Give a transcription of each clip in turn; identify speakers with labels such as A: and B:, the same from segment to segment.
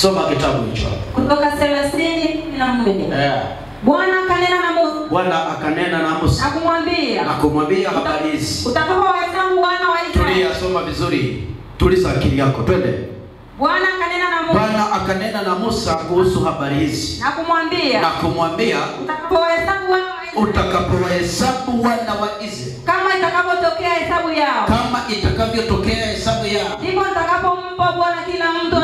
A: Soma kitabu hicho.
B: Kutoka 30:11. Bwana akanena na Musa.
A: Bwana akanena na Musa.
B: Na kumwambia
A: habari hizi.
B: Utakapowahesabu wana wa Israeli.
A: Tulia, soma vizuri. Tuliza akili yako. Twende.
B: Bwana akanena na Musa
A: kuhusu habari hizi.
B: Na kumwambia
A: utakapowahesabu wana wa Israeli.
B: Kama itakavyotokea hesabu yao. Ndipo utakapompa Bwana kila mtu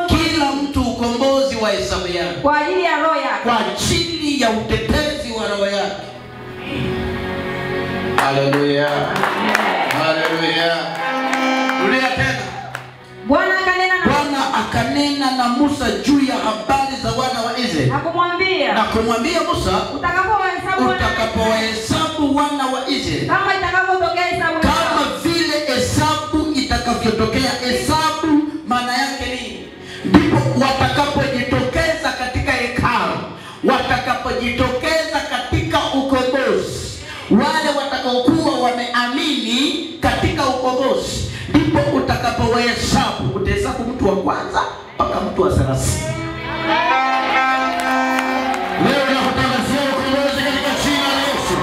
A: kila mtu ukombozi wa hesabu yake.
B: Kwa ajili ya roho yake.
A: Kwa ajili ya utetezi wa roho yake. Haleluya. Haleluya. Rudia tena.
B: Bwana
A: akanena na Musa juu ya habari za wana wa Israeli.
B: Na
A: kumwambia Musa utakapowahesabu wana wa Israeli.
B: Kama itakavyotokea hesabu.
A: Kama vile hesabu itakavyotokea. Hesabu maana yake nini? Ndipo watakapojitokeza katika hekalu, watakapojitokeza katika ukombozi, wale watakaokuwa wameamini katika ukombozi, ndipo utakapowahesabu. Utahesabu mtu wa kwanza mpaka mtu wa 30. Leo nakutangazia ukombozi katika jina la Yesu.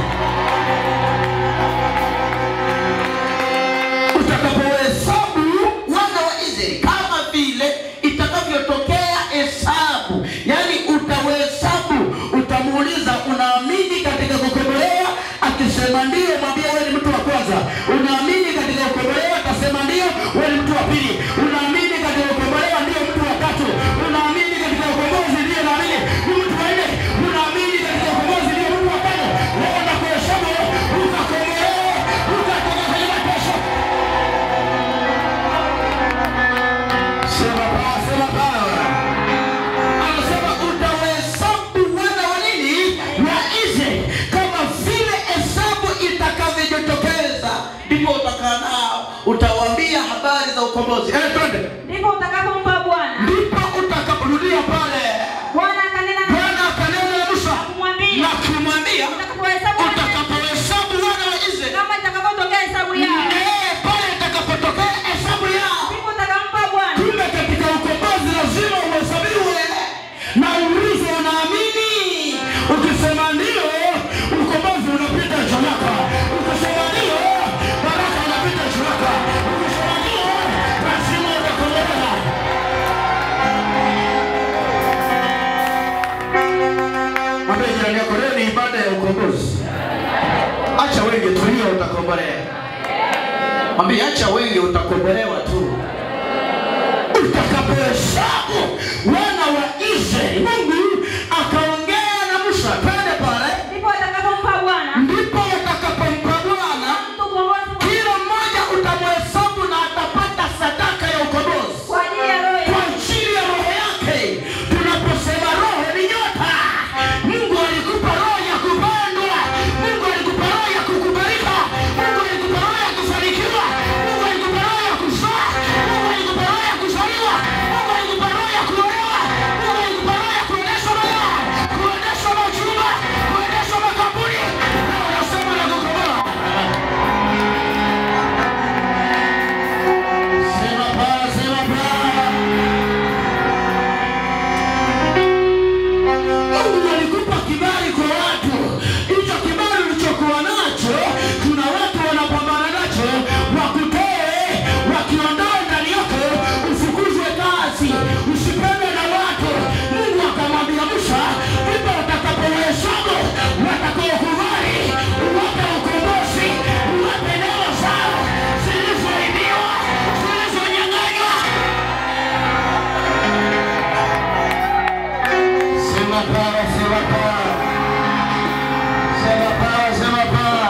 A: Utakapohesabu wana wa Israeli kama vile itakavyotokea hesabu. Yani utahesabu, utamuuliza unaamini katika kukombolewa? Akisema ndio, mwambie wewe ni mtu wa kwanza. Unaamini katika kukombolewa? Atasema ndio, wewe ni mtu wa pili. Unaamini katika kukombolewa? Ndio, mtu wa tatu. Unaamini katika ukombozi? Ndio, naamini. Ni mtu wa nne. Unaamini katika ukombozi? Ndio, mtu wa tano. Wewe unakuhesabu utakombolewa, utatoka kwenye mateso. Sema Baba. Anasema utahesabu wana wa nini? Wa Israeli. Kama vile hesabu itakavyotokeza, ndipo utakaa nao, utawaambia habari za ukombozi. Twende.
B: Ndipo utakapompa Bwana.
A: Ndipo utakaporudia pale.
B: Bwana akanena na
A: Musa. Na kumwambia
B: utakapohesabu
A: wana wa Israeli.
B: Kama itakapotokea hesabu yao.
A: Pale itakapotokea hesabu yao.
B: Ndipo utampa Bwana.
A: Kumbe katika ukombozi lazima uhesabiwe. Na ulizo unaamini. Ukisema ndio, ukombozi unapita juu yako. Ukisema ndio, baraka inapita juu yako. Ukisema ndio, lazima utakombolewa. Mwambie jirani yako, leo ni ibada ya ukombozi. Acha wengi tulia, utakombolewa. Mwambie acha wengi, utakombolewa tu. Utakapohesabu wana wa Israeli, Mungu akaongea na Musa pale pale.
B: Ndipo utakapompa Bwana.
A: Kila mmoja utamhesabu na atapata sadaka ya ukombozi.
B: Kwa ajili ya roho
A: yake. Tunaposema roho ni nyota. Mungu alikupa roho ya kupandwa. Mungu alikupa roho ya kukubalika. Mungu alikupa roho ya kufanikiwa. Mungu alikupa roho ya kuzaa. Mungu alikupa roho ya kuzaliwa. Mungu alikupa roho ya kuolewa. Mungu alikupa roho ya kuendesha mali, kuendesha majumba, kuendesha makampuni. Na unasema na kukomboa. Sema Baba, sema Baba. Mungu alikupa kibali kwa watu. Hicho kibali ulichokuwa nacho, kuna watu wanapambana nacho, wakutoe, wakiondoa ndani yako, ufukuzwe kazi, usipendwe na watu. Mungu akamwambia Musa, ndipo utakapohesabu watakaokubali, uwape ukombozi, uwape neema zao zilizoibiwa, zilizonyang'anywa. Sema Baba, sema Baba. Sema Baba, sema Baba.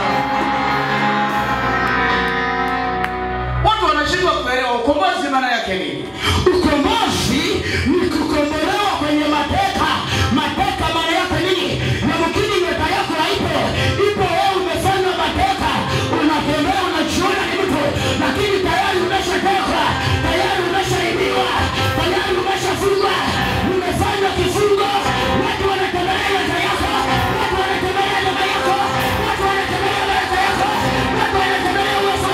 A: Watu wanashindwa kuelewa ukombozi maana yake nini? Ukombozi ni kukombolewa kwenye mateka. Mateka maana yake nini? Yamkini nyota yako haipo. Ipo wewe umefanywa mateka. Unatembea unajiona ni mtu, lakini tayari umeshatekwa. Tayari umeshaibiwa. Tayari umeshafungwa. Umefanywa kifungo. Watu wanatembea nyota yako. Watu wanatembea nyota yako. Watu wanatembea nyota yako. Watu wanatembea uwezo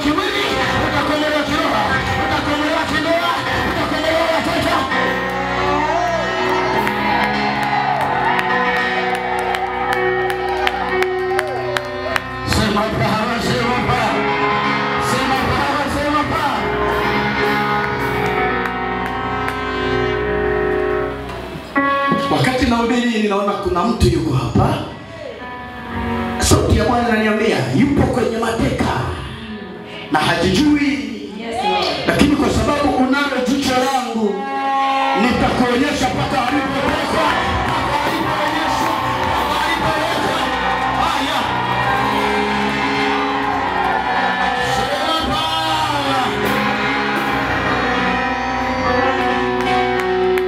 A: kimwili, utakombolewa kiroho, utakombolewa kindoa, utakombolewa watoto. Sema Baba, sema Baba. Sema Baba, sema Baba. Wakati nahubiri ninaona kuna mtu yuko hapa. Sauti ya Bwana inaniambia yupo kwenye mateka na hajijui. Lakini kwa sababu unalo jicho langu, nitakuonyesha mpaka alipopelekwa, mpaka alipoonyeshwa, mpaka alipowekwa. Haya. Sema Baba.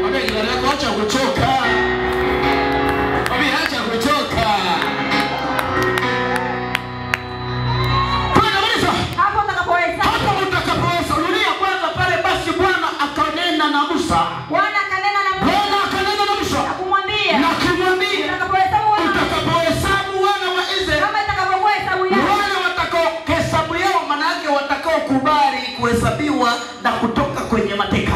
A: Mwambie jirani yako acha kuchoka. Mwambie acha kuchoka.
B: Hapo utakapoweza.
A: Hapo utakapoweza. Rudia kwanza pale basi Bwana akanena na Musa.
B: Bwana akanena na Musa.
A: Bwana akanena na Musa.
B: Na kumwambia.
A: Na kumwambia. Utakapohesabu wana wa Israeli.
B: Kama itakapokuwa hesabu yao.
A: Wale watakao hesabu yao maana yake watakao kubali kuhesabiwa na kutoka kwenye mateka.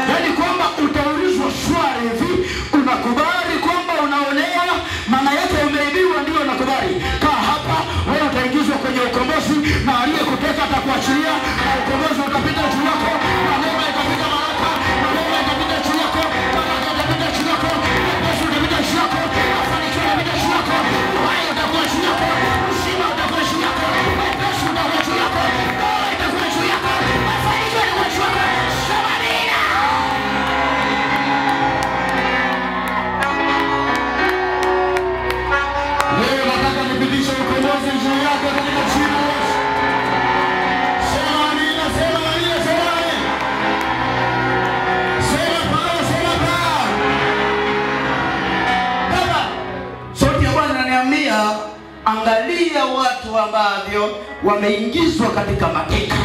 A: Yaani kwamba utaulizwa swali hivi, unakubali kwamba unaonewa, maana yake umeibiwa ndio unakubali. Kaa hapa, wewe utaingizwa kwenye ukombozi na aliyekuteka atakuachilia na ukombozi utapita juu yako, na neema itapita baraka, na neema itapita juu yako, baraka itapita juu yako, ukombozi utapita juu yako, mafanikio utapita juu yako, uhai utakuwa juu yako, uzima utakuwa juu yako, ukombozi utakuwa juu yako, ndoa itakuwa juu yako, mafanikio itakuwa juu yako. Shabarina. Leo nataka nipitishe ukombozi juu yako katika jina la Yesu. Sema amina, sema amina, sema amina. Sema Baba, sema Baba. Baba, sauti ya Bwana inaniambia angalia watu ambao wameingizwa katika mateka.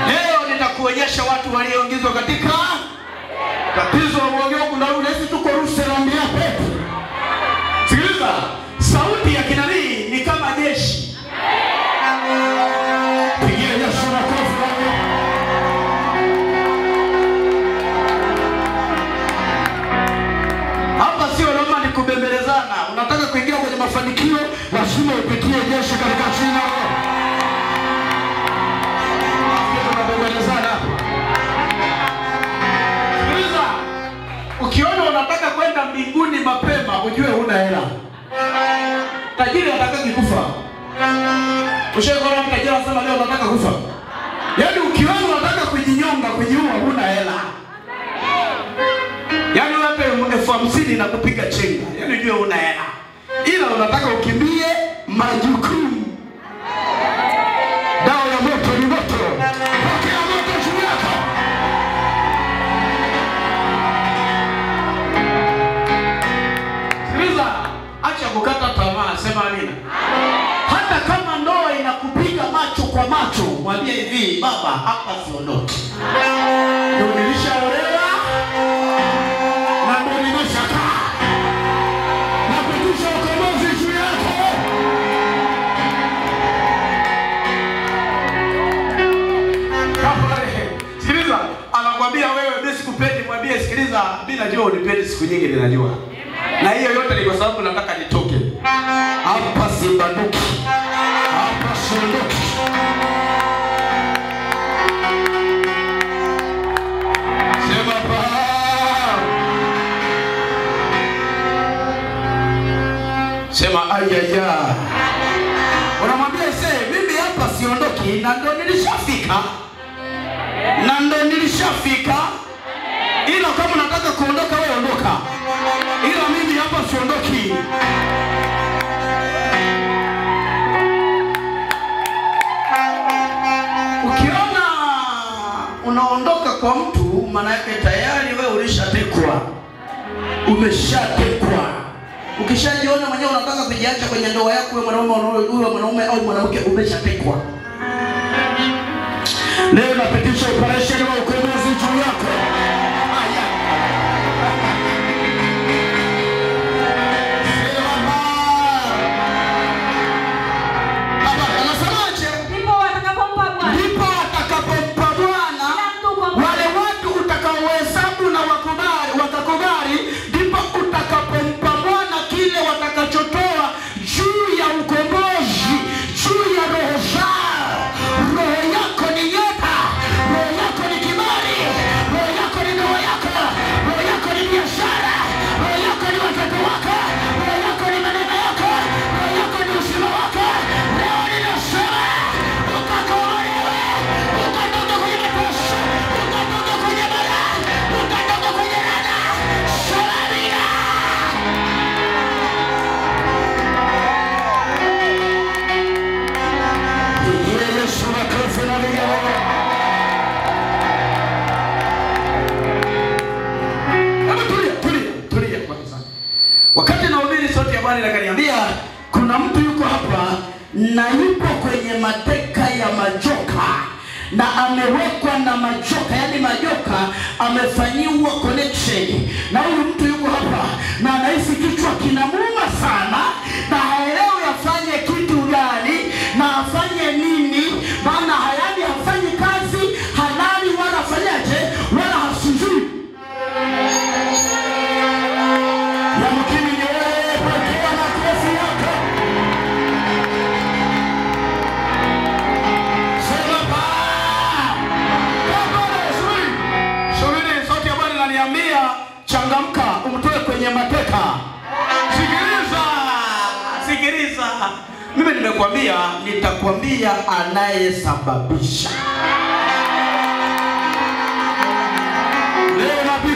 A: Leo nitakuonyesha watu walioingizwa katika tatizo la uongo kunarudi. Sisi tuko Yerusalemu hapa. Sikiliza, sauti ya kinabii ni kama jeshi. Pigia Yesu makofi. Hapa sio Roma ni kubembelezana. Unataka kuingia kwenye mafanikio, lazima upitie jeshi katika jina la Mungu. Tunabembelezana. Sikiliza, ukiona unataka kwenda mbinguni mapema, ujue huna hela. Tajiri anataka kufa. Ushaona mtajiri anasema leo nataka kufa. Yaani ukiona unataka kujinyonga, kujiua, huna hela. Yaani wewe 50,000 na kupiga chenga. Yaani ujue huna hela. Ila unataka ukimbie majukumu. Dawa ya moto ni moto. Pokea moto juu yako. Sikiliza, acha kukata tamaa, sema amina. Hata kama ndoa inakupiga macho kwa macho, mwambie hivi, baba hapa siondoki. Ndio nilishaolewa na ndio nimeshakaa. Na kutisha ukombozi juu yako. Sikiliza, anakuambia wewe mimi sikupendi, mwambie sikiliza, mimi najua unipendi siku nyingi ninajua. Na hiyo yote ni kwa sababu nataka nitoke. Hapa sibanduki. Hapa siondoki. Sema Baba. Sema ayaya. Unamwambia mimi hapa siondoki na ndo nilishafika. Na ndo nilishafika. Ila kama unataka kuondoka wewe ondoka. Ila mimi hapa siondoki. Ukiona unaondoka kwa mtu, maana yake tayari wewe ulishatekwa. Umeshatekwa. Ukishajiona mwenyewe unataka kujiacha kwenye ndoa yako, wewe mwanaume au mwanamke, umeshatekwa. Leo napitisha operation wa ukombozi juu yako. Wakati nahubiri sauti ya Bwana akaniambia kuna mtu yuko hapa na yupo kwenye mateka ya majoka na amewekwa na majoka, yani majoka amefanyiwa connection. Na huyu mtu yuko hapa na anahisi kichwa kinamuuma sana na haelewi afanye kitu gani na afanye nini, maana hayani hafanyi kazi halali wala afanyaje wala hasijui. Ya mkini ni wewe pokea makofi yako. Sema ba. Shuleni sauti ya Bwana inaniambia changamka umtoe kwenye mateka. Sikiliza. Mimi nimekwambia nitakwambia anayesababisha. Leo nabii